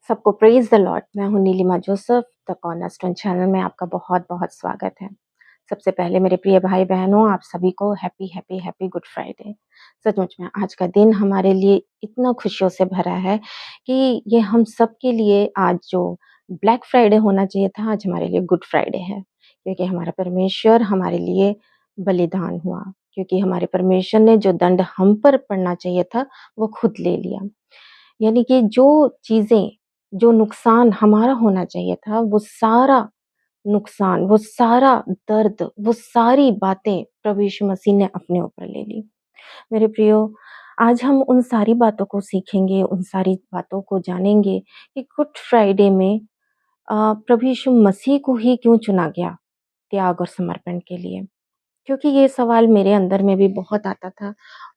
सबको praise the lord. मैं हूँ Neelima Joseph, the cornerstone channel में आपका बहुत-बहुत स्वागत है। सबसे पहले मेरे प्रिय भाई-बहनों, आप सभी को happy happy happy good Friday. सचमुच में आज का दिन हमारे लिए इतना खुशियों से भरा है कि ये हम सब के लिए आज जो ब्लैक फ्राइडे होना चाहिए था, आज हमारे लिए गुड फ्राइडे है। क्योंकि हमारा परमेश्वर हमारे लिए बलिदान हुआ, क्योंकि हमारे परमेश्वर ने जो दंड हम पर पड़ना चाहिए था, वो खुद ले लिया। यानी कि जो चीज़ें, जो नुकसान हमारा होना चाहिए था, वो सारा नुकसान, वो सारा दर्द, वो सारी बातें प्रभु यीशु मसीह ने अपने ऊपर ले ली। मेरे प्रियो, आज हम उन सारी बातों को सीखेंगे, उन सारी बातों को जानेंगे कि गुड फ्राइडे में प्रभु यीशु मसीह को ही क्यों चुना गया त्याग और समर्पण के लिए? क्योंकि ये सवाल मेरे अंदर में भी बहुत आता था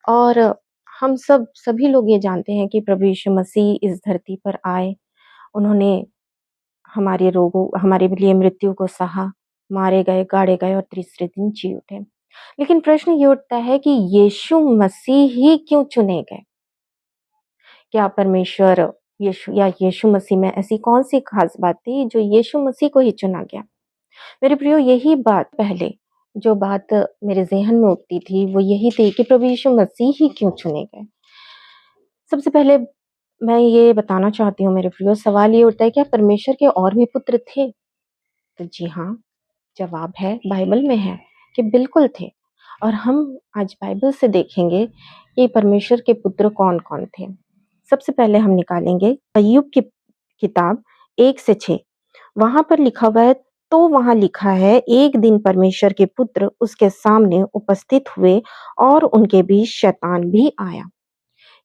और हम सभी लोग ये जानते हैं कि प्रभु यीशु मसीह इस धरती पर आए, उन्होंने हमारे लिए मृत्यु को सहा, मारे गए, गाड़े गए और तीसरे दिन जी उठे। लेकिन प्रश्न ये उठता है कि यीशु मसीह ही क्यों चुने गए? क्या परमेश्वर यीशु मसीह में ऐसी कौन-सी खास बात थी जो यीशु मसीह को ही चुना गया? मेरे प्रियो, यही बात पहले जो बात मेरे ज़हन में उठती थी, वो यही थी कि प्रभु यीशु मसीह ही क्यों चुने गए? सबसे पहले मैं ये बताना चाहती हूँ मेरे प्रियो, सवाल ये उठता है, क्या परमेश्वर के और भी पुत्र थे? तो जी हाँ, जवाब है, बाइबल में है कि बिल्कुल थे। और हम आज बाइबल से देखेंगे कि परमेश्वर के पुत्र कौन-कौन थे। सबसे पहले हम निकालेंगे अय्यूब की किताब 1 से 6। वहाँ पर लिखा हुआ है, तो वहाँ लिखा है, एक दिन परमेश्वर के पुत्र उसके सामने उपस्थित हुए और उनके बीच शैतान भी आया।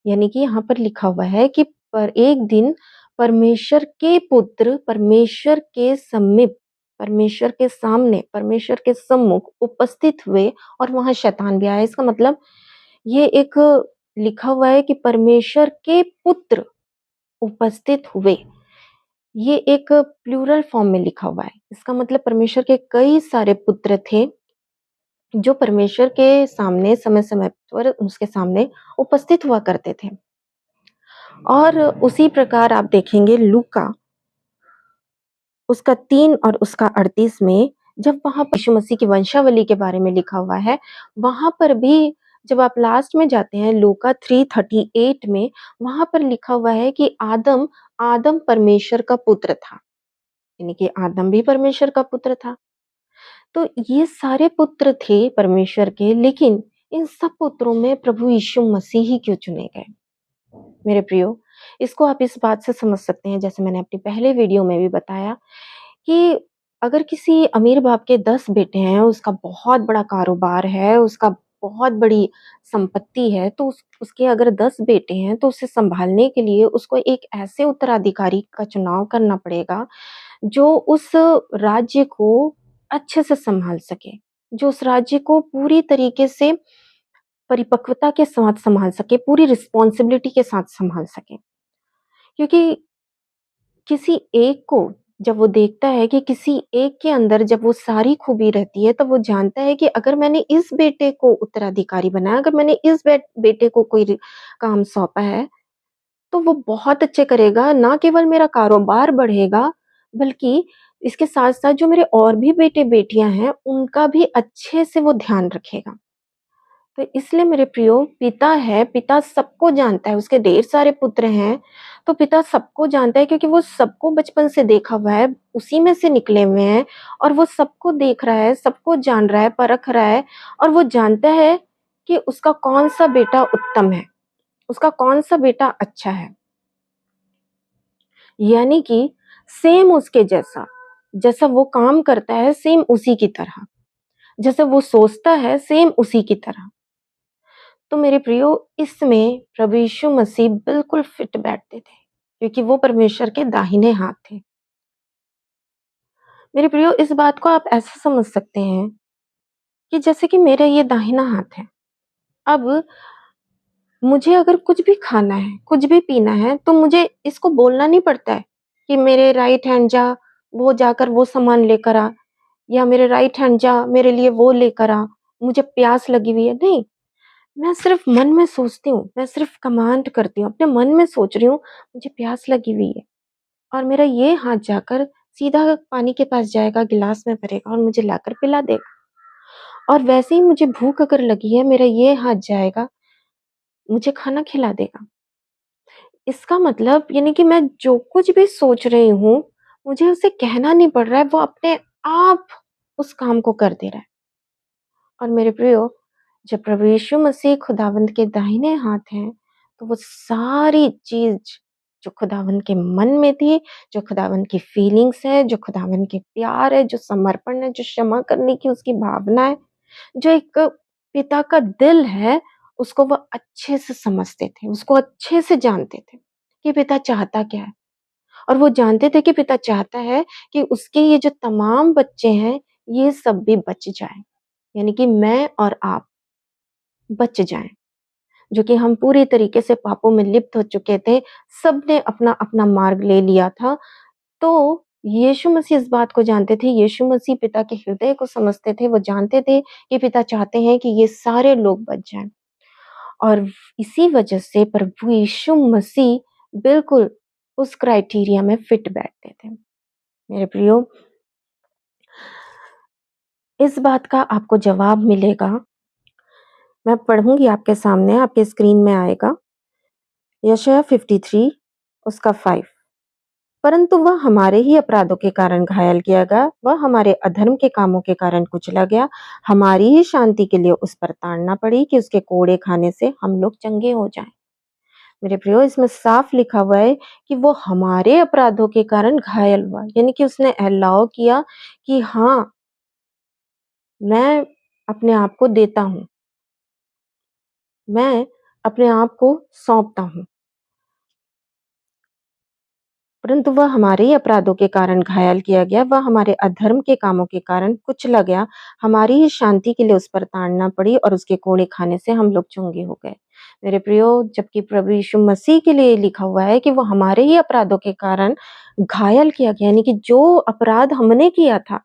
यानी कि यहाँ पर लिखा हुआ है कि पर एक दिन परमेश्वर के पुत्र परमेश्वर के समीप, परमेश्वर के सामने, परमेश्वर के सम्मुख उपस्थित हुए और वहाँ शैतान भी आया। इसका मतलब ये एक लिखा हुआ है कि परमेश्वर के पुत्र उपस्थित हुए। ये एक प्लूरल फॉर्म में लिखा हुआ है। इसका मतलब परमेश्वर के कई सारे पुत्र थे जो परमेश्वर के सामने समय-समय पर उसके सामने उपस्थित हुआ करते थे। और उसी प्रकार आप देखेंगे लूका उसका 3 और उसका 38 में, जब वहाँ पर यीशु मसीह की वंशावली के बारे में लिखा हुआ है, वहाँ पर भी जब आप लास्ट में जाते हैं लूका 3:38 में, वहाँ पर लिखा हुआ है कि आदम परमेश्वर का पुत्र था। यानी कि आदम भी परमेश्वर का पुत्र था। तो ये सारे पुत्र थे परमेश्वर के, लेकिन इन सब पुत्रों में प्रभु यीशु मसीह ही क्यों चुने गए? मेरे प्रियो, इसको आप इस बात से समझ सकते हैं, जैसे मैंने अपनी पहले वीडियो में भी बताया कि अगर किसी अमीर बाप के 10 बेटे हैं, उसका बहुत बड़ा कारोबार है, उसका बहुत बड़ी संपत्ति है, तो उसके अगर 10 बेटे हैं, तो उसे सँभालने के लिए उसको एक ऐसे उत्तराधिकारी का चुनाव करना पड़ेगा, जो उस राज्य को अच्छे से सँभाल सके, जो उस राज्य को पूरी तरीके से परिपक्वता के साथ सँभाल सके, पूरी रिस्पॉन्सिबिलिटी के साथ सँभाल सके। क्योंकि किसी एक को जब वो देखता है कि किसी एक के अंदर जब वो सारी खूबी रहती है, तब वो जानता है कि अगर मैंने इस बेटे को उत्तराधिकारी बनाया, अगर मैंने इस बेटे को कोई काम सौंपा है, तो वो बहुत अच्छे करेगा। ना केवल मेरा कारोबार बढ़ेगा, बल्कि इसके साथ-साथ जो मेरे और भी बेटे-बेटियाँ हैं, उनका भी अच्छे से वो ध्यान रखेगा। तो इसलिए मेरे प्रियो, पिता है, पिता सबको जानता है, उसके ढेर सारे पुत्र हैं, तो पिता सबको जानता है, क्योंकि वो सबको बचपन से देखा हुआ है, उसी में से निकले हुए हैं और वो सबको देख रहा है, सबको जान रहा है, परख रहा है और वो जानता है कि उसका कौन-सा बेटा उत्तम है, उसका कौन-सा बेटा अच्छा है। यानी कि सेम उसके जैसा, जैसा वो काम करता है सेम उसी की तरह, जैसे वो सोचता है सेम उसी की तरह। तो मेरे प्रियो, इसमें प्रभु यीशु मसीह बिल्कुल फिट बैठते थे, क्योंकि वो परमेश्वर के दाहिने हाथ थे। मेरे प्रियो, इस बात को आप ऐसा समझ सकते हैं कि जैसे कि मेरा ये दाहिना हाथ है। अब मुझे अगर कुछ भी खाना है, कुछ भी पीना है, तो मुझे इसको बोलना नहीं पड़ता है कि मेरे राइट हैंड जा, वो जाकर वो सामान लेकर आ, या मेरे राइट हैंड जा, मेरे लिए वो लेकर आ, मुझे प्यास लगी हुई है। नहीं, मैं सिर्फ मन में सोचती हूँ, मैं सिर्फ कमांड करती हूँ, अपने मन में सोच रही हूँ, मुझे प्यास लगी हुई है, और मेरा ये हाथ जाकर सीधा पानी के पास जाएगा, गिलास में भरेगा और मुझे लाकर पिला देगा। और वैसे ही मुझे भूख अगर लगी है, मेरा ये हाथ जाएगा, मुझे खाना खिला देगा। इसका मतलब यानी कि मैं जो कुछ भी सोच रही हूँ, मुझे उसे कहना नहीं पड़ रहा है, वो अपने आप उस काम को कर दे रहा है। और मेरे प्रियो, जब प्रभु यीशु मसीह खुदावंद के दाहिने हाथ हैं, तो वो सारी चीज़ जो खुदावंद के मन में थी, जो खुदावंद की फीलिंग्स है, जो खुदावंद के प्यार है, जो समर्पण है, जो क्षमा करने की उसकी भावना है, जो एक पिता का दिल है, उसको वो अच्छे से समझते थे, उसको अच्छे से जानते थे कि पिता चाहता क्या है। और वो जानते थे कि पिता चाहता है कि उसके ये जो तमाम बच्चे हैं, ये सब भी बच जाएँ। यानी कि मैं और आप बच जाएँ, जो कि हम पूरी तरीके से पापों में लिप्त हो चुके थे, सबने अपना-अपना मार्ग ले लिया था। तो यीशु मसीह इस बात को जानते थे, यीशु मसीह पिता के हृदय को समझते थे, वो जानते थे कि पिता चाहते हैं कि ये सारे लोग बच जाएँ। और इसी वजह से प्रभु यीशु मसीह बिल्कुल उस क्राइटेरिया में फिट बैठते थे। मेरे प्रियो, इस बात का आपको जवाब मिलेगा, मैं पढ़ूँगी आपके सामने, आपके स्क्रीन में आएगा। यशायाह 53 उसका 5। परंतु वह हमारे ही अपराधों के कारण घायल किया गया, वह हमारे अधर्म के कामों के कारण कुचला गया, हमारी ही शांति के लिए उस पर ताड़ना पड़ी कि उसके कोड़े खाने से हम लोग चंगे हो जाएं। मेरे प्रियो, इसमें साफ लिखा हुआ है कि वो हमारे अपराधों के कारण घायल हुआ, यानी कि उसने अलाउ किया कि हाँ, मैं अपने आप को देता हूँ, मैं अपने आप को सौंपता हूँ। परंतु वह हमारे ही अपराधों के कारण घायल किया गया, वह हमारे अधर्म के कामों के कारण कुचला गया, हमारी ही शांति के लिए उस पर ताड़ना पड़ी और उसके कोड़े खाने से हम लोग चंगे हो गए। मेरे प्रियो, जबकि प्रभु यीशु मसीह के लिए लिखा हुआ है कि वो हमारे ही अपराधों के कारण घायल किया गया, यानी कि जो अपराध हमने किया था,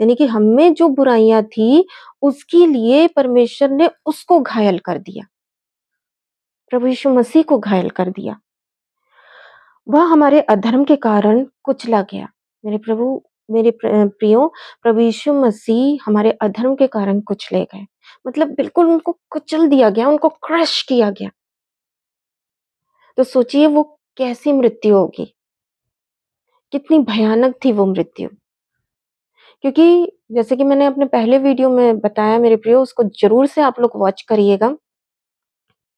यानी कि हमें जो बुराइयां थी, उसके लिए परमेश्वर ने उसको घायल कर दिया, प्रभु यीशु मसीह को घायल कर दिया। वह हमारे अधर्म के कारण कुचला गया। मेरे प्रभु, मेरे प्रियो, प्रभु यीशु मसीह हमारे अधर्म के कारण कुचले गए। मतलब बिल्कुल उनको कुचल दिया गया, उनको क्रश किया गया। तो सोचिए वो कैसी मृत्यु होगी, कितनी भयानक थी वो मृत्यु। क्योंकि जैसे कि मैंने अपने पहले वीडियो में बताया मेरे प्रियो, उसको ज़रूर से आप लोग वॉच करिएगा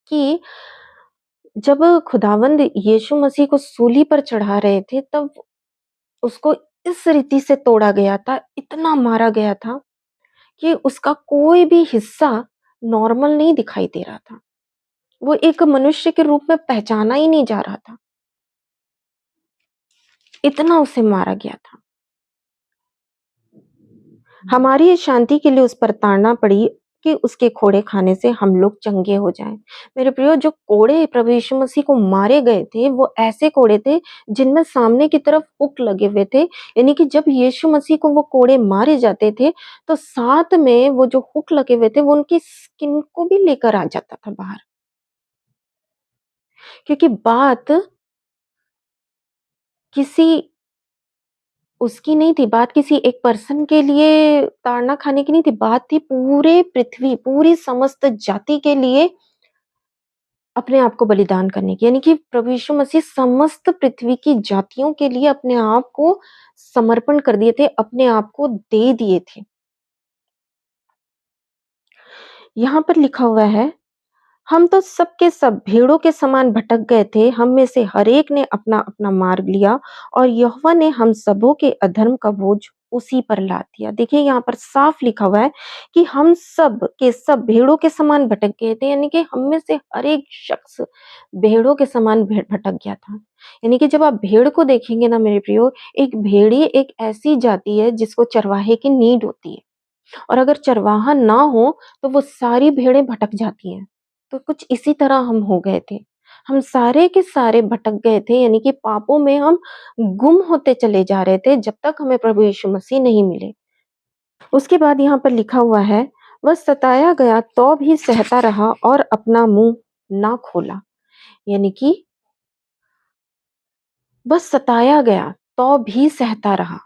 कि जब खुदावंद यीशु मसीह को सूली पर चढ़ा रहे थे, तब उसको इस रीति से तोड़ा गया था, इतना मारा गया था कि उसका कोई भी हिस्सा नॉर्मल नहीं दिखाई दे रहा था। वो एक मनुष्य के रूप में पहचाना ही नहीं जा रहा था। इतना उसे मारा गया था। हमारी इस शांति के लिए उस पर ताड़ना पड़ी कि उसके कोड़े खाने से हम लोग चंगे हो जाएं। मेरे प्रियो, जो कोड़े प्रभु यीशु मसीह को मारे गए थे, वो ऐसे कोड़े थे जिनमें सामने की तरफ हुक लगे हुए थे। यानी कि जब यीशु मसीह को वो कोड़े मारे जाते थे, तो साथ में वो जो हुक लगे हुए थे, वो उनकी स्किन को भी लेकर आ जाता था बाहर। क्योंकि बात किसी उसकी नहीं थी, बात किसी एक पर्सन के लिए ताड़ना खाने की नहीं थी, बात थी पूरे पृथ्वी, पूरी समस्त जाति के लिए अपने आप को बलिदान करने की। यानी कि प्रभु यीशु मसीह समस्त पृथ्वी की जातियों के लिए अपने आप को समर्पण कर दिए थे, अपने आप को दे दिए थे। यहाँ पर लिखा हुआ है, हम तो सब के सब भेड़ों के समान भटक गए थे, हम में से हर एक ने अपना-अपना मार्ग लिया और यहोवा ने हम सबों के अधर्म का बोझ उसी पर लाद दिया। देखिए यहाँ पर साफ लिखा हुआ है कि हम सब के सब भेड़ों के समान भटक गए थे, यानी कि हम में से हर एक शख्स भेड़ों के समान भटक गया था। यानी कि जब आप भेड़ को देखेंगे ना मेरे प्रियो, एक भेड़िए एक ऐसी जाति है जिसको चरवाहे की नीड होती है। और अगर चरवाहा ना हो तो वो सारी भेड़ें भटक जाती हैं। तो कुछ इसी तरह हम हो गए थे। हम सारे के सारे भटक गए थे, यानी कि पापों में हम गुम होते चले जा रहे थे जब तक हमें प्रभु यीशु मसीह नहीं मिले। उसके बाद यहाँ पर लिखा हुआ है, वह सताया गया तो भी सहता रहा और अपना मुँह ना खोला। यानी कि बस सताया गया तो भी सहता रहा।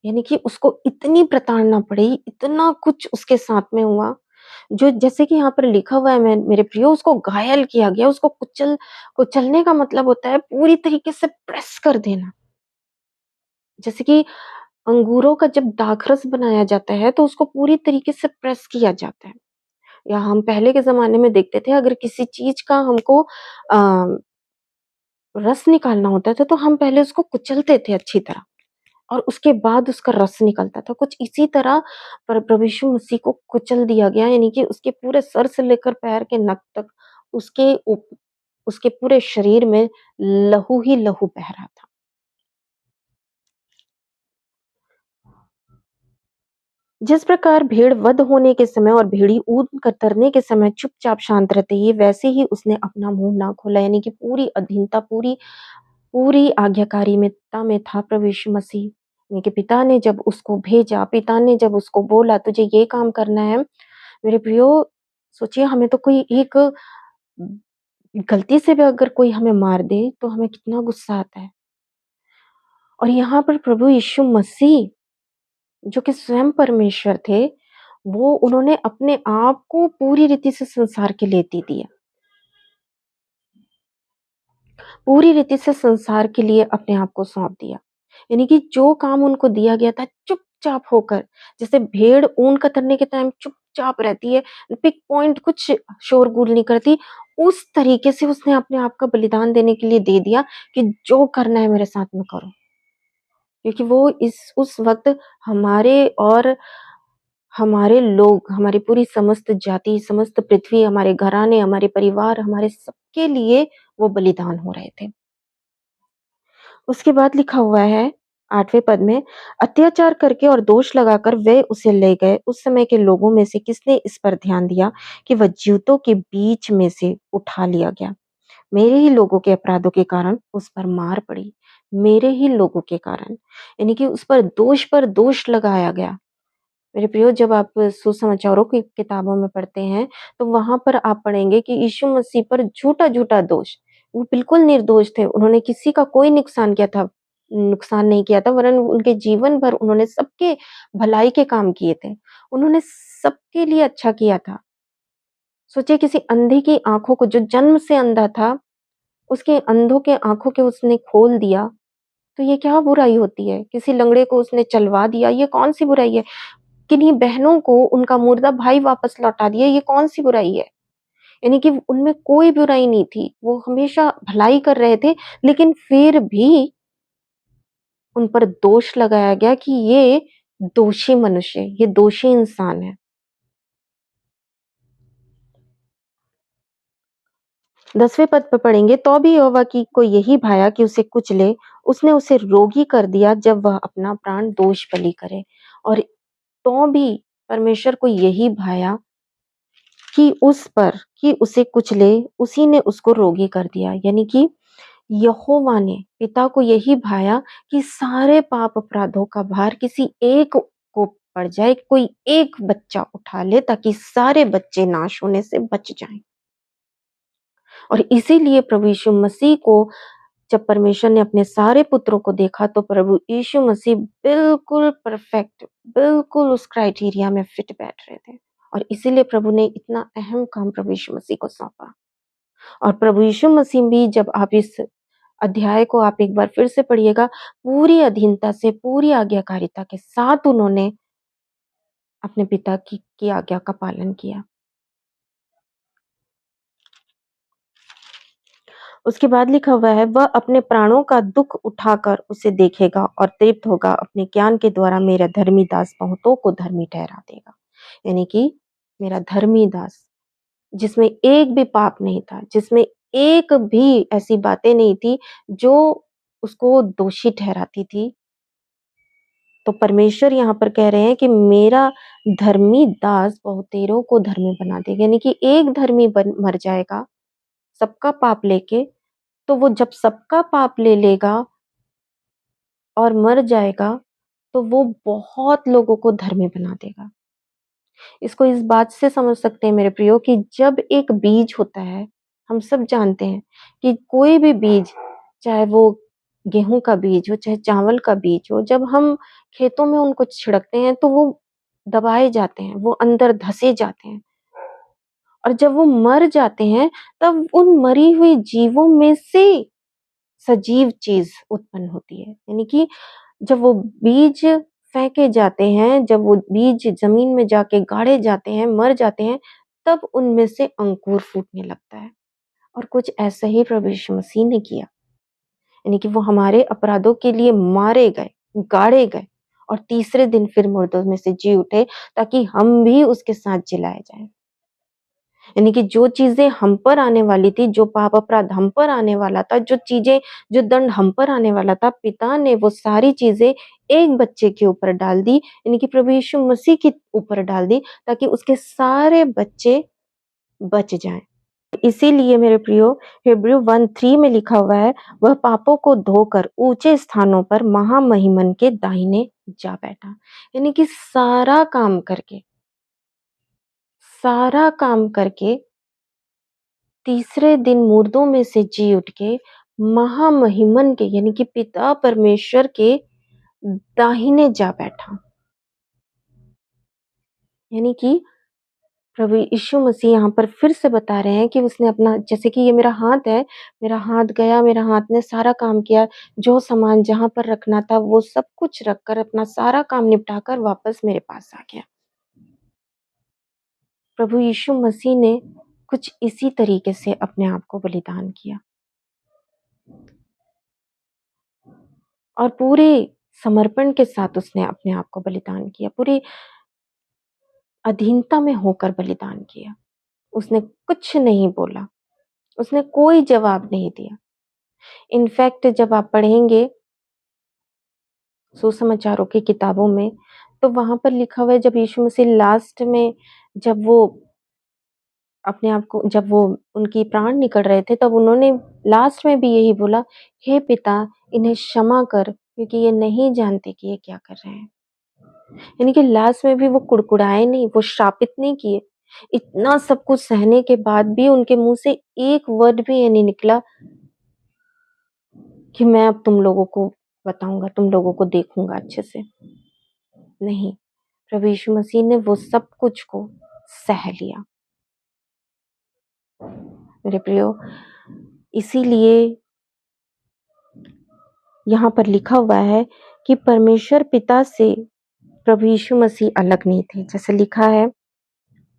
यानी कि उसको इतनी प्रताड़ना पड़ी, इतना कुछ उसके साथ में हुआ, जो जैसे कि यहाँ पर लिखा हुआ है, मैं मेरे प्रियो, उसको घायल किया गया, उसको कुचलने का मतलब होता है पूरी तरीके से प्रेस कर देना। जैसे कि अंगूरों का जब दाखरस बनाया जाता है तो उसको पूरी तरीके से प्रेस किया जाता है। या हम पहले के ज़माने में देखते थे, अगर किसी चीज़ का हमको रस निकालना होता था तो हम पहले उसको कुचलते थे अच्छी तरह, और उसके बाद उसका रस निकलता था। कुछ इसी तरह प्रभु यीशु मसीह को कुचल दिया गया, यानी कि उसके पूरे सर से लेकर पैर के नख तक उसके उप उसके पूरे शरीर में लहू ही लहू बह रहा था। जिस प्रकार भेड़ वध होने के समय और भेड़ी ऊन कतरने के समय चुपचाप शांत रहती है, वैसे ही उसने अपना मुँह ना खोला, यानी कि पूरी अधीनता, पूरी पूरी आज्ञाकारिता में था प्रभु यीशु मसीह। यानी कि पिता ने जब उसको भेजा, पिता ने जब उसको बोला तुझे ये काम करना है, मेरे प्रियो, सोचिए, हमें तो कोई एक गलती से भी अगर कोई हमें मार दे तो हमें कितना गुस्सा आता है। और यहाँ पर प्रभु यीशु मसीह, जो कि स्वयं परमेश्वर थे, वो उन्होंने अपने आप को पूरी रीति से संसार के लिए दे दिया। पूरी रीति से संसार के लिए अपने आप को सौंप दिया। यानी कि जो काम उनको दिया गया था चुपचाप होकर, जैसे भेड़ ऊन कतरने के टाइम चुपचाप रहती है, पिक पॉइंट कुछ शोरगुल नहीं करती, उस तरीके से उसने अपने आप का बलिदान देने के लिए दे दिया कि जो करना है मेरे साथ में करो। क्योंकि वो इस उस वक़्त हमारे और हमारे लोग, हमारी पूरी समस्त जाति, समस्त पृथ्वी, हमारे घराने, हमारे परिवार, हमारे सबके लिए वो बलिदान हो रहे थे। उसके बाद लिखा हुआ है 8वें पद में, अत्याचार करके और दोष लगाकर वे उसे ले गए। उस समय के लोगों में से किसने इस पर ध्यान दिया कि वह जीवतों के बीच में से उठा लिया गया? मेरे ही लोगों के अपराधों के कारण उस पर मार पड़ी। मेरे ही लोगों के कारण, यानी कि उस पर दोष लगाया गया। मेरे प्रियो, जब आप सुसमाचारों की किताबों में पढ़ते हैं, तो वहाँ पर आप पढ़ेंगे कि यीशु मसीह पर झूठा-झूठा दोष, वो बिल्कुल निर्दोष थे, उन्होंने किसी का कोई नुकसान नहीं किया था, वरन उनके जीवन भर उन्होंने सबके भलाई के काम किए थे। उन्होंने सबके लिए अच्छा किया था। सोचिए, किसी अंधे की आँखों को, जो जन्म से अंधा था, उसके अंधों के आँखों के उसने खोल दिया, तो ये क्या बुराई होती है? किसी लंगड़े को उसने चलवा दिया, ये कौन-सी बुराई है? किन्हीं बहनों को उनका मुर्दा भाई वापस लौटा दिया, ये कौन-सी बुराई है? यानी कि उनमें कोई बुराई नहीं थी, वो हमेशा भलाई कर रहे थे, लेकिन फिर भी उन पर दोष लगाया गया कि ये दोषी मनुष्य, ये दोषी इंसान है। 10वें पद पे पढ़ेंगे, तो भी यहोवा की को यही भाया कि उसे कुचले, उसने उसे रोगी कर दिया जब वह अपना प्राण दोष बलि करे। और तो भी परमेश्वर को यही भाया कि उसे कुचले, उसी ने उसको रोगी कर दिया। यानी कि यहोवा ने, पिता को यही भाया कि सारे पाप अपराधों का भार किसी एक को पड़ जाए, कोई एक बच्चा उठा ले, ताकि सारे बच्चे नाश होने से बच जाएं। और इसीलिए प्रभु यीशु मसीह को, जब परमेश्वर ने अपने सारे पुत्रों को देखा, तो प्रभु यीशु मसीह बिल्कुल परफेक्ट, बिल्कुल उस क्राइटेरिया में फिट बैठ रहे थे। और इसीलिए प्रभु ने इतना अहम काम प्रभु यीशु मसीह को सौंपा। और प्रभु यीशु मसीह भी, जब आप इस अध्याय को आप एक बार फिर से पढ़िएगा, पूरी अधीनता से, पूरी आज्ञाकारिता के साथ उन्होंने अपने पिता की आज्ञा का पालन किया। उसके बाद लिखा हुआ है, वह अपने प्राणों का दुख उठाकर उसे देखेगा और तृप्त होगा, अपने ज्ञान के द्वारा मेरा धर्मी दास बहुतों को धर्मी ठहरा देगा। यानी कि मेरा धर्मी दास, जिसमें एक भी पाप नहीं था, जिसमें एक भी ऐसी बातें नहीं थी जो उसको दोषी ठहराती थी, तो परमेश्वर यहाँ पर कह रहे हैं कि मेरा धर्मी दास बहुतेरों को धर्मी बना देगा। यानी कि एक धर्मी मर जाएगा सबका पाप लेके, तो वो जब सबका पाप ले लेगा और मर जाएगा, तो वो बहुत लोगों को धर्मी बना देगा। इसको इस बात से समझ सकते हैं मेरे प्रियो, कि जब एक बीज होता है, हम सब जानते हैं कि कोई भी बीज, चाहे वो गेहूँ का बीज हो, चाहे चावल का बीज हो, जब हम खेतों में उनको छिड़कते हैं तो वो दबाए जाते हैं, वो अंदर धँसे जाते हैं और जब वो मर जाते हैं, तब उन मरी हुई जीवों में से सजीव चीज़ उत्पन्न होती है। यानी कि जब वो बीज फेंके जाते हैं, जब वो बीज ज़मीन में जाके गाड़े जाते हैं, मर जाते हैं, तब उनमें से अंकुर फूटने लगता है और कुछ ऐसा ही प्रभु यीशु मसीह ने किया। यानी कि वो हमारे अपराधों के लिए मारे गए, गाड़े गए और तीसरे दिन फिर मुर्दों में से जी उठे ताकि हम भी उसके साथ जिलाए जाएँ। यानी कि जो चीज़ें हम पर आने वाली थी, जो पाप अपराध हम पर आने वाला था, जो दंड हम पर आने वाला था, पिता ने वो सारी चीज़ें एक बच्चे के ऊपर डाल दी, यानी कि प्रभु यीशु मसीह के ऊपर डाल दी ताकि उसके सारे बच्चे बच जाएँ। इसीलिए मेरे प्रियो, हिब्रू 1:3 में लिखा हुआ है, वह पापों को धोकर ऊँचे स्थानों पर महामहिमन के दाहिने जा बैठा। यानी कि सारा काम करके तीसरे दिन मुर्दों में से जी उठ के महामहिमन के यानी कि पिता परमेश्वर के दाहिने जा बैठा। यानी कि प्रभु यीशु मसीह यहाँ पर फिर से बता रहे हैं कि उसने अपना जैसे कि ये मेरा हाथ है, मेरा हाथ गया, मेरा हाथ ने सारा काम किया, जो सामान जहाँ पर रखना था वो सब कुछ रखकर अपना सारा काम निपटा कर वापस मेरे पास आ गया। प्रभु यीशु मसीह ने कुछ इसी तरीके से अपने आप को बलिदान किया और पूरे समर्पण के साथ उसने अपने आप को बलिदान किया, पूरी अधीनता में होकर बलिदान किया। उसने कुछ नहीं बोला, उसने कोई जवाब नहीं दिया। इनफैक्ट जब आप पढ़ेंगे सुसमाचारों की किताबों में, तो वहाँ पर लिखा हुआ है जब यीशु मसीह लास्ट में जब वो अपने आप को जब वो उनकी प्राण निकल रहे थे, तब उन्होंने लास्ट में भी यही बोला, हे पिता इन्हें क्षमा कर क्योंकि ये नहीं जानते कि ये क्या कर रहे हैं। यानी कि लास्ट में भी वो कुड़कुड़ाए नहीं, वो श्रापित नहीं किए। इतना सब कुछ सहने के बाद भी उनके मुँह से एक वर्ड भी ये नहीं निकला कि मैं अब तुम लोगों को बताऊँगा, तुम लोगों को देखूँगा अच्छे से। नहीं, प्रभु यीशु मसीह ने वो सब कुछ को सह लिया। मेरे प्रियो, इसीलिए यहाँ पर लिखा हुआ है कि परमेश्वर पिता से प्रभु यीशु मसीह अलग नहीं थे। जैसे लिखा है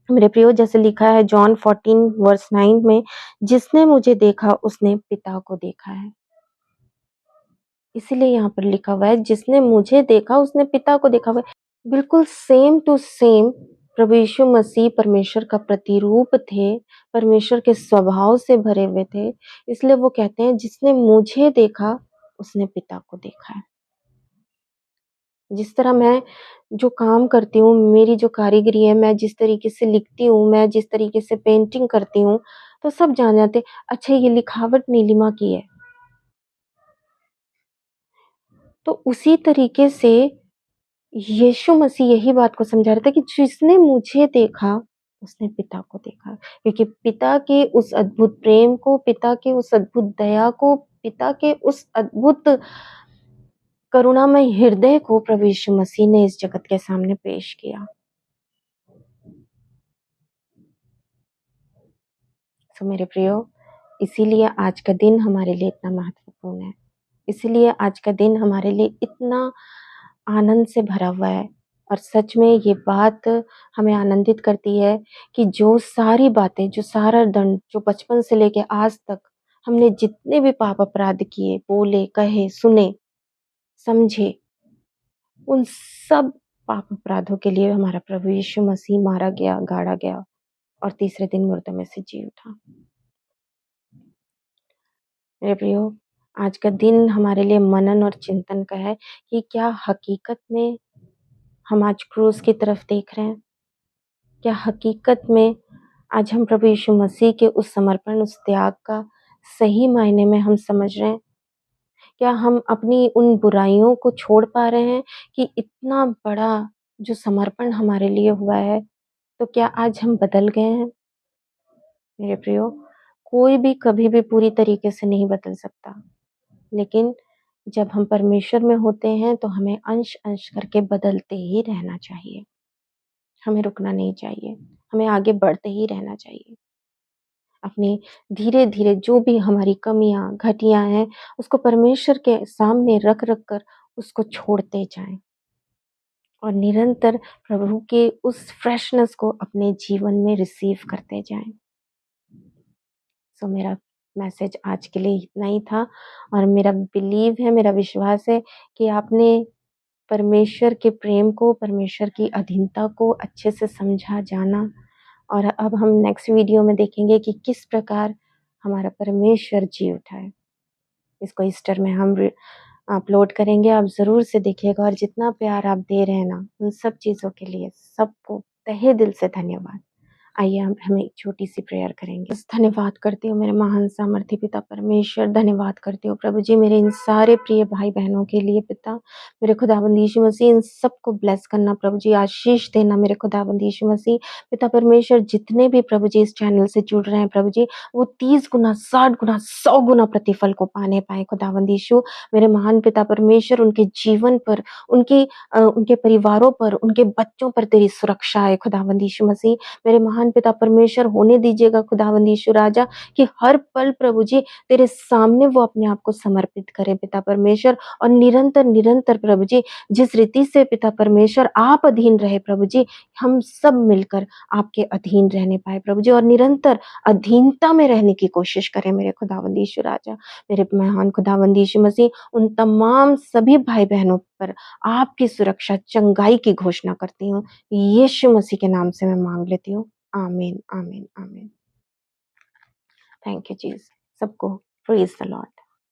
मेरे प्रियो, जैसे लिखा है जॉन 14 वर्स 9 में, जिसने मुझे देखा उसने पिता को देखा है। इसीलिए यहाँ पर लिखा हुआ है जिसने मुझे देखा उसने पिता को देखा हुआ है। बिल्कुल सेम टू सेम प्रभु यीशु मसीह परमेश्वर का प्रतिरूप थे, परमेश्वर के स्वभाव से भरे हुए थे। इसलिए वो कहते हैं जिसने मुझे देखा उसने पिता को देखा है। जिस तरह मैं जो काम करती हूँ, मेरी जो कारीगरी है, मैं जिस तरीके से लिखती हूँ, मैं जिस तरीके से पेंटिंग करती हूँ, तो सब जान जाते हैं, अच्छा ये लिखावट नीलिमा की है। तो उसी तरीके से यीशु मसीह यही बात को समझा रहा था कि जिसने मुझे देखा, उसने पिता को देखा। क्योंकि पिता के उस अद्भुत प्रेम को, पिता के उस अद्भुत दया को, पिता के उस अद्भुत करुणामय हृदय को प्रभु यीशु मसीह ने इस जगत के सामने पेश किया। सो मेरे प्रियो, इसीलिए आज का दिन हमारे लिए इतना महत्वपूर्ण है। इसीलिए आज का दिन हमारे लिए इतना आनंद से भरा हुआ है और सच में ये बात हमें आनंदित करती है कि जो सारी बातें, जो सारा दंड, जो बचपन से लेके आज तक हमने जितने भी पाप अपराध किए, बोले, कहे, सुने, समझे, उन सब पाप अपराधों के लिए हमारा प्रभु यीशु मसीह मारा गया, गाड़ा गया और तीसरे दिन मुर्दों में से जी उठा। मेरे प्रियो, आज का दिन हमारे लिए मनन और चिंतन का है कि क्या हकीकत में हम आज क्रूस की तरफ देख रहे हैं? क्या हकीकत में आज हम प्रभु यीशु मसीह के उस समर्पण, उस त्याग का सही मायने में हम समझ रहे हैं? क्या हम अपनी उन बुराइयों को छोड़ पा रहे हैं कि इतना बड़ा जो समर्पण हमारे लिए हुआ है, तो क्या आज हम बदल गए हैं? मेरे प्रियो, कोई भी कभी भी पूरी तरीके से नहीं बदल सकता, लेकिन जब हम परमेश्वर में होते हैं तो हमें अंश-अंश करके बदलते ही रहना चाहिए। हमें रुकना नहीं चाहिए, हमें आगे बढ़ते ही रहना चाहिए। अपनी धीरे-धीरे जो भी हमारी कमियाँ, घटियाँ हैं, उसको परमेश्वर के सामने रख-रख कर उसको छोड़ते जाएँ और निरंतर प्रभु के उस फ्रेशनेस को अपने जीवन में रिसीव करते जाएँ। सो मेरा मैसेज आज के लिए इतना ही था और मेरा बिलीव है, मेरा विश्वास है कि आपने परमेश्वर के प्रेम को, परमेश्वर की अधीनता को अच्छे से समझा, जाना और अब हम नेक्स्ट वीडियो में देखेंगे कि किस प्रकार हमारा परमेश्वर जी उठा है। इसको ईस्टर में हम अपलोड करेंगे, आप ज़रूर से देखिएगा और जितना प्यार आप दे रहे हैं ना, उन सब चीज़ों के लिए सबको तहे दिल से धन्यवाद। आइए हम एक छोटी-सी प्रेयर करेंगे। बस धन्यवाद करती हूँ मेरे महान सामर्थी पिता परमेश्वर, धन्यवाद करती हूँ प्रभु जी मेरे इन सारे प्रिय भाई-बहनों के लिए पिता, मेरे खुदावंद यीशु मसीह इन सबको ब्लेस करना प्रभु जी, आशीष देना मेरे खुदावंद यीशु मसीह। पिता परमेश्वर जितने भी प्रभु जी इस चैनल से जुड़ रहे हैं प्रभु जी, वो 30 गुना, 60 गुना, 100 गुना प्रतिफल को पाने पाएँ खुदावंद यीशु। मेरे महान पिता परमेश्वर उनके जीवन पर, उनके परिवारों पर, उनके बच्चों पर तेरी सुरक्षा है खुदावंद यीशु मसीह। मेरे महान पिता परमेश्वर होने दीजिएगा खुदावंद यीशु राजा कि हर पल प्रभु जी तेरे सामने वो अपने आप को समर्पित करे पिता परमेश्वर और निरंतर प्रभु जी जिस रीति से पिता परमेश्वर आप अधीन रहे प्रभु जी, हम सब मिलकर आपके अधीन रहने पाए प्रभु जी और निरंतर अधीनता में रहने की कोशिश करें मेरे खुदावंद यीशु राजा। मेरे महान खुदावंद यीशु मसीह उन तमाम सभी भाई बहनों पर आपकी सुरक्षा, चंगाई की घोषणा करती हूँ। यीशु मसीह के नाम से मैं मांग लेती हूँ। आमीन, आमीन, आमीन। Thank you Jesus. सबको प्रेज़ द लॉर्ड।